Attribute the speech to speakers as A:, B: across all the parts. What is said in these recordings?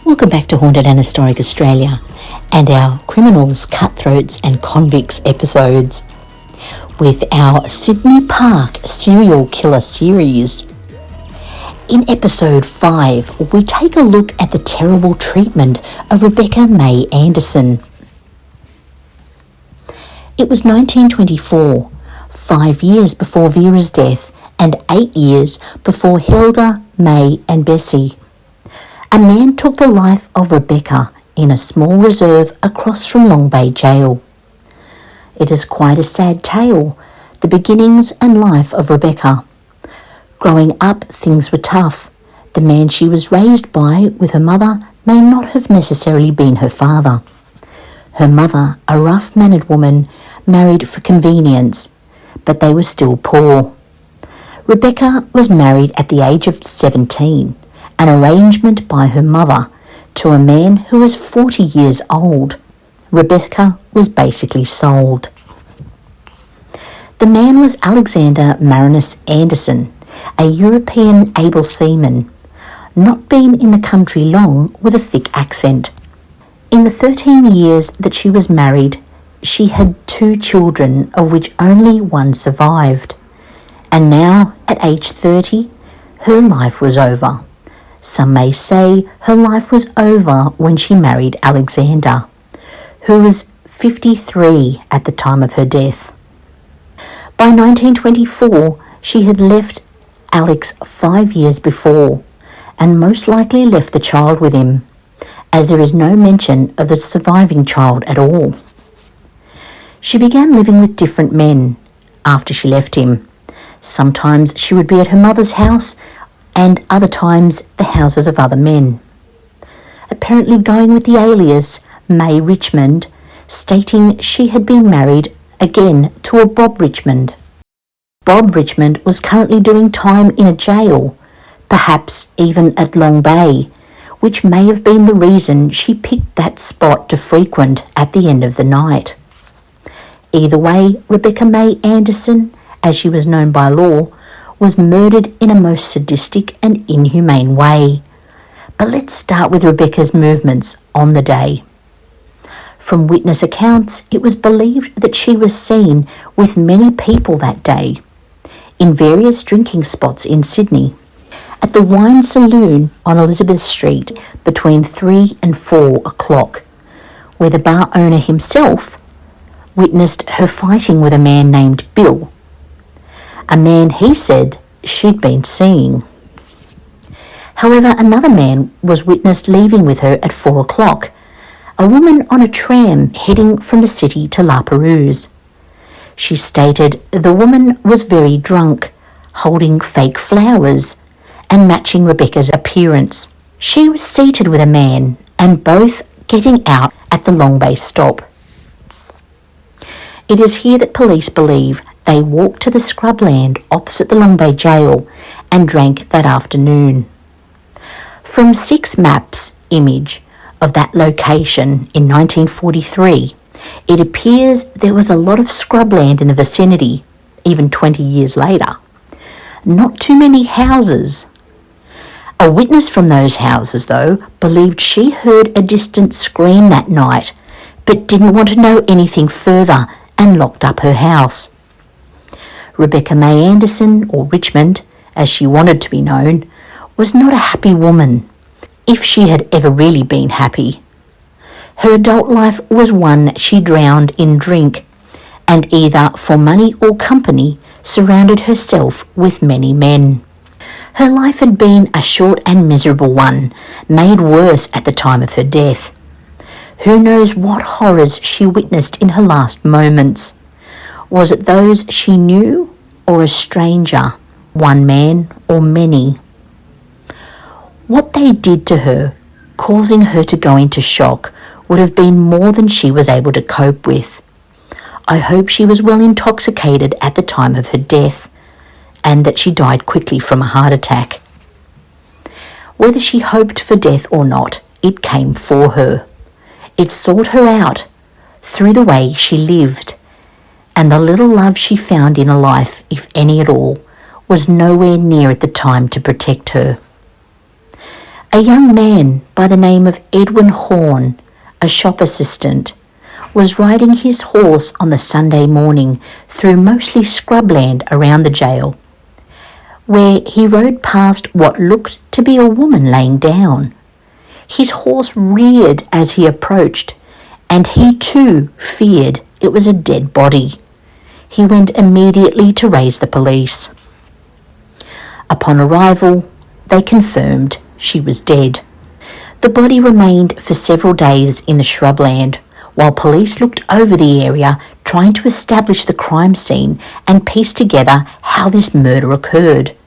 A: Welcome back to Haunted and Historic Australia and our Criminals, Cutthroats and Convicts episodes with our Sydney Park serial killer series. In episode 5, we take a look at the terrible treatment of Rebecca May Anderson. It was 1924, 5 years before Vera's death and 8 years before Hilda, May and Bessie. A man took the life of Rebecca in a small reserve across from Long Bay Jail. It is quite a sad tale, the beginnings and life of Rebecca. Growing up, things were tough. The man she was raised by with her mother may not have necessarily been her father. Her mother, a rough-mannered woman, married for convenience, but they were still poor. Rebecca was married at the age of 17, an arrangement by her mother, to a man who was 40 years old. Rebecca was basically sold. The man was Alexander Marinus Anderson, a European able seaman, not been in the country long with a thick accent. In the 13 years that she was married, she had 2 children, of which only one survived. And now, at age 30, her life was over. Some may say her life was over when she married Alexander, who was 53 at the time of her death. By 1924, she had left Alex 5 years before, and most likely left the child with him, as there is no mention of the surviving child at all. She began living with different men after she left him. Sometimes she would be at her mother's house, and other times the houses of other men. Apparently going with the alias May Richmond, stating she had been married again to a Bob Richmond. Bob Richmond was currently doing time in a jail, perhaps even at Long Bay, which may have been the reason she picked that spot to frequent at the end of the night. Either way, Rebecca May Anderson, as she was known by law, was murdered in a most sadistic and inhumane way. But let's start with Rebecca's movements on the day. From witness accounts, it was believed that she was seen with many people that day, in various drinking spots in Sydney. At the Wine Saloon on Elizabeth Street between 3 and 4 o'clock, where the bar owner himself witnessed her fighting with a man named Bill, a man he said she'd been seeing. However, another man was witnessed leaving with her at 4 o'clock, a woman on a tram heading from the city to La Perouse. She stated the woman was very drunk, holding fake flowers and matching Rebecca's appearance. She was seated with a man and both getting out at the Long Bay stop. It is here that police believe they walked to the scrubland opposite the Long Bay Jail and drank that afternoon. From 6 Maps image of that location in 1943, it appears there was a lot of scrubland in the vicinity, even 20 years later. Not too many houses. A witness from those houses, though, believed she heard a distant scream that night, but didn't want to know anything further and locked up her house. Rebecca May Anderson, or Richmond, as she wanted to be known, was not a happy woman, if she had ever really been happy. Her adult life was one she drowned in drink, and either for money or company surrounded herself with many men. Her life had been a short and miserable one, made worse at the time of her death. Who knows what horrors she witnessed in her last moments? Was it those she knew or a stranger, one man or many? What they did to her, causing her to go into shock, would have been more than she was able to cope with. I hope she was well intoxicated at the time of her death, and that she died quickly from a heart attack. Whether she hoped for death or not, it came for her. It sought her out through the way she lived, and the little love she found in a life, if any at all, was nowhere near at the time to protect her. A young man by the name of Edwin Horn, a shop assistant, was riding his horse on the Sunday morning through mostly scrubland around the jail, where he rode past what looked to be a woman laying down. His horse reared as he approached, and he too feared it was a dead body. He went immediately to raise the police. Upon arrival, they confirmed she was dead. The body remained for several days in the shrubland, while police looked over the area trying to establish the crime scene and piece together how this murder occurred,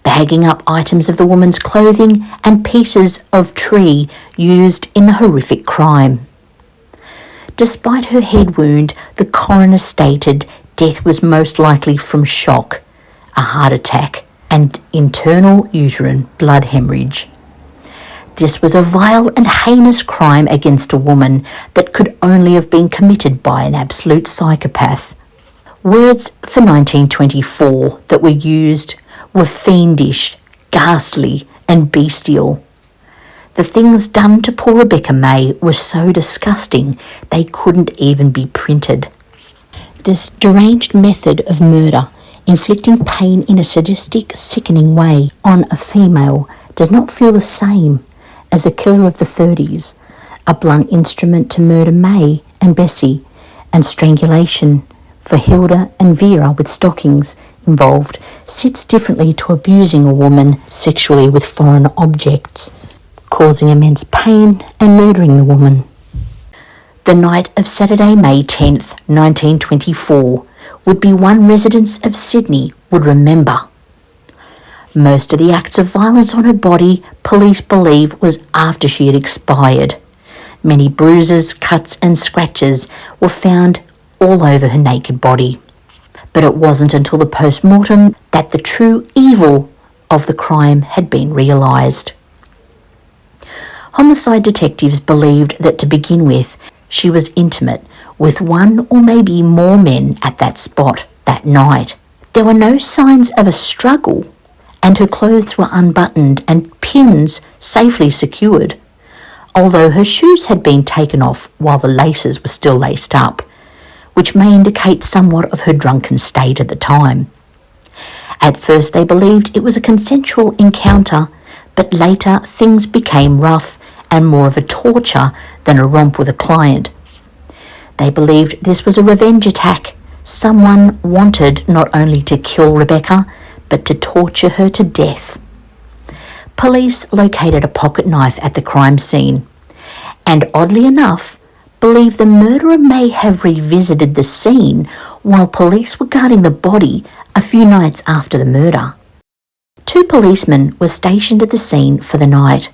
A: bagging up items of the woman's clothing and pieces of tree used in the horrific crime. Despite her head wound, the coroner stated death was most likely from shock, a heart attack, and internal uterine blood hemorrhage. This was a vile and heinous crime against a woman that could only have been committed by an absolute psychopath. Words for 1924 that were used were fiendish, ghastly, and bestial. The things done to poor Rebecca May were so disgusting they couldn't even be printed. This deranged method of murder, inflicting pain in a sadistic, sickening way on a female, does not feel the same as the killer of the 30s, a blunt instrument to murder May and Bessie, and strangulation for Hilda and Vera with stockings involved sits differently to abusing a woman sexually with foreign objects, causing immense pain and murdering the woman. The night of Saturday, May 10th, 1924, would be one residents of Sydney would remember. Most of the acts of violence on her body, police believe, was after she had expired. Many bruises, cuts and scratches were found all over her naked body. But it wasn't until the post-mortem that the true evil of the crime had been realised. Homicide detectives believed that to begin with, she was intimate with one or maybe more men at that spot that night. There were no signs of a struggle, and her clothes were unbuttoned and pins safely secured, although her shoes had been taken off while the laces were still laced up, which may indicate somewhat of her drunken state at the time. At first they believed it was a consensual encounter, but later things became rough and more of a torture than a romp with a client. They believed this was a revenge attack. Someone wanted not only to kill Rebecca, but to torture her to death. Police located a pocket knife at the crime scene, and oddly enough, believe the murderer may have revisited the scene while police were guarding the body a few nights after the murder. 2 policemen were stationed at the scene for the night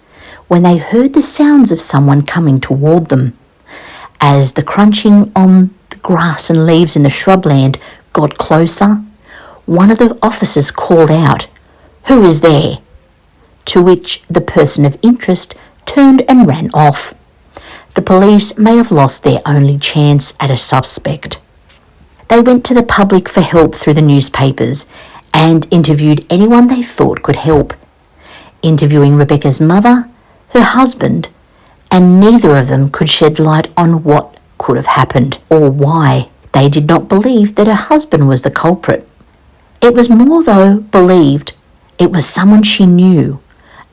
A: when they heard the sounds of someone coming toward them. As the crunching on the grass and leaves in the shrubland got closer, one of the officers called out, "Who is there?" To which the person of interest turned and ran off. The police may have lost their only chance at a suspect. They went to the public for help through the newspapers and interviewed anyone they thought could help, interviewing Rebecca's mother, her husband, and neither of them could shed light on what could have happened or why they did not believe that her husband was the culprit. It was more, though, believed it was someone she knew,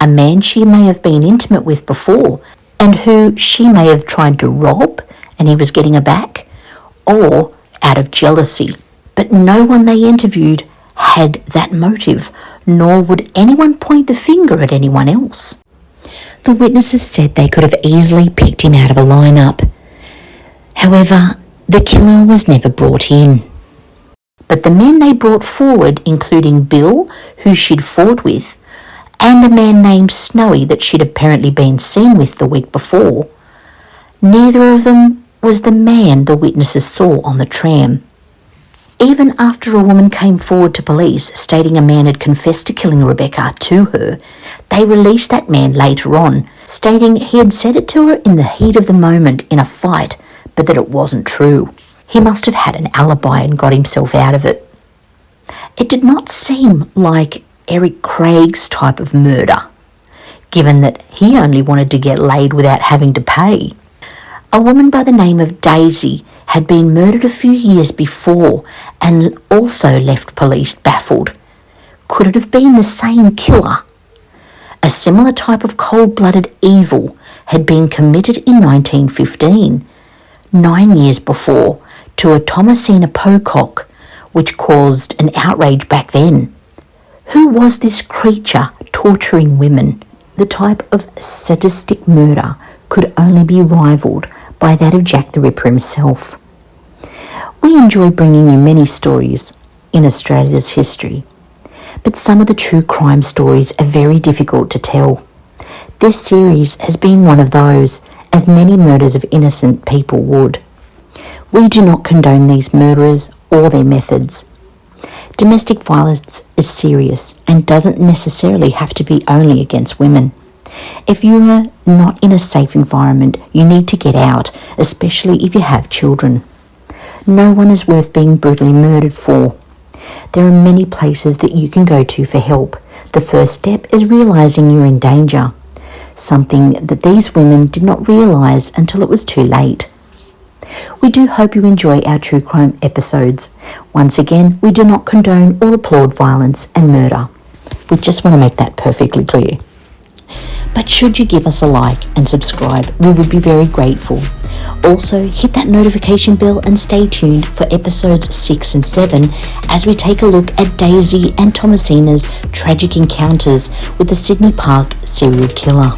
A: a man she may have been intimate with before and who she may have tried to rob and he was getting her back, or out of jealousy. But no one they interviewed had that motive, nor would anyone point the finger at anyone else. The witnesses said they could have easily picked him out of a lineup. However, the killer was never brought in. But the men they brought forward, including Bill, who she'd fought with, and a man named Snowy that she'd apparently been seen with the week before, neither of them was the man the witnesses saw on the tram. Even after a woman came forward to police stating a man had confessed to killing Rebecca to her, they released that man later on, stating he had said it to her in the heat of the moment in a fight, but that it wasn't true. He must have had an alibi and got himself out of it. It did not seem like Eric Craig's type of murder. given that he only wanted to get laid without having to pay. A woman by the name of Daisy had been murdered a few years before and also left police baffled. Could it have been the same killer? A similar type of cold-blooded evil had been committed in 1915, 9 years before, to a Thomasina Pocock, which caused an outrage back then. Who was this creature torturing women? The type of sadistic murder could only be rivalled by that of Jack the Ripper himself. We enjoy bringing you many stories in Australia's history, but some of the true crime stories are very difficult to tell. This series has been one of those, as many murders of innocent people would. We do not condone these murderers or their methods. Domestic violence is serious and doesn't necessarily have to be only against women. If you are not in a safe environment, you need to get out, especially if you have children. No one is worth being brutally murdered for. There are many places that you can go to for help. The first step is realising you're in danger, something that these women did not realise until it was too late. We do hope you enjoy our true crime episodes. Once again, we do not condone or applaud violence and murder. We just want to make that perfectly clear. But should you give us a like and subscribe, we would be very grateful. Also, hit that notification bell and stay tuned for episodes 6 and 7 as we take a look at Daisy and Thomasina's tragic encounters with the Sydney Park serial killer.